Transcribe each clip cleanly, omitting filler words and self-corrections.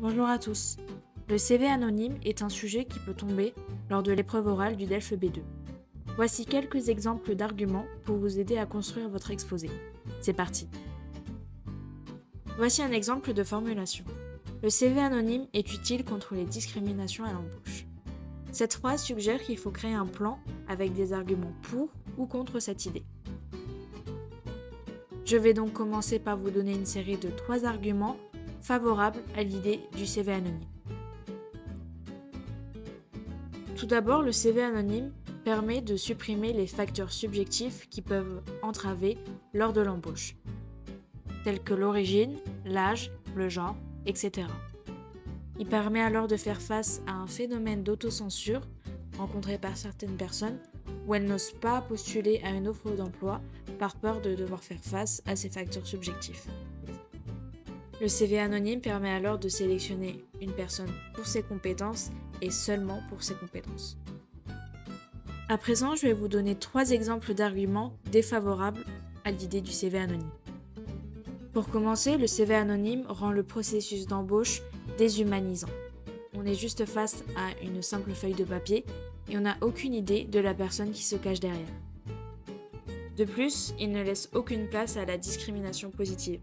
Bonjour à tous. Le CV anonyme est un sujet qui peut tomber lors de l'épreuve orale du DELF B2. Voici quelques exemples d'arguments pour vous aider à construire votre exposé. C'est parti. Voici un exemple de formulation. Le CV anonyme est utile contre les discriminations à l'embauche. Cette phrase suggère qu'il faut créer un plan avec des arguments pour ou contre cette idée. Je vais donc commencer par vous donner une série de 3 arguments favorables à l'idée du CV anonyme. Tout d'abord, le CV anonyme permet de supprimer les facteurs subjectifs qui peuvent entraver lors de l'embauche, tels que l'origine, l'âge, le genre, etc. Il permet alors de faire face à un phénomène d'autocensure rencontré par certaines personnes où elles n'osent pas postuler à une offre d'emploi par peur de devoir faire face à ces facteurs subjectifs. Le CV anonyme permet alors de sélectionner une personne pour ses compétences et seulement pour ses compétences. À présent, je vais vous donner 3 exemples d'arguments défavorables à l'idée du CV anonyme. Pour commencer, le CV anonyme rend le processus d'embauche déshumanisant. On est juste face à une simple feuille de papier et on n'a aucune idée de la personne qui se cache derrière. De plus, il ne laisse aucune place à la discrimination positive,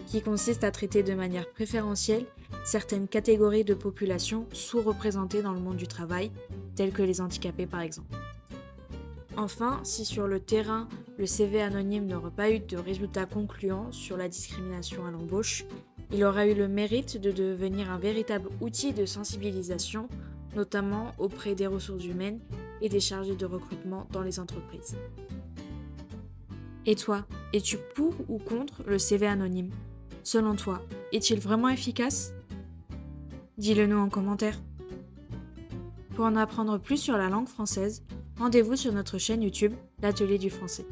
qui consiste à traiter de manière préférentielle certaines catégories de population sous-représentées dans le monde du travail, telles que les handicapés par exemple. Enfin, si sur le terrain, le CV anonyme n'aurait pas eu de résultats concluants sur la discrimination à l'embauche, il aura eu le mérite de devenir un véritable outil de sensibilisation, notamment auprès des ressources humaines et des chargés de recrutement dans les entreprises. Et toi, es-tu pour ou contre le CV anonyme ? Selon toi, est-il vraiment efficace ? Dis-le nous en commentaire. Pour en apprendre plus sur la langue française, rendez-vous sur notre chaîne YouTube, l'Atelier du français.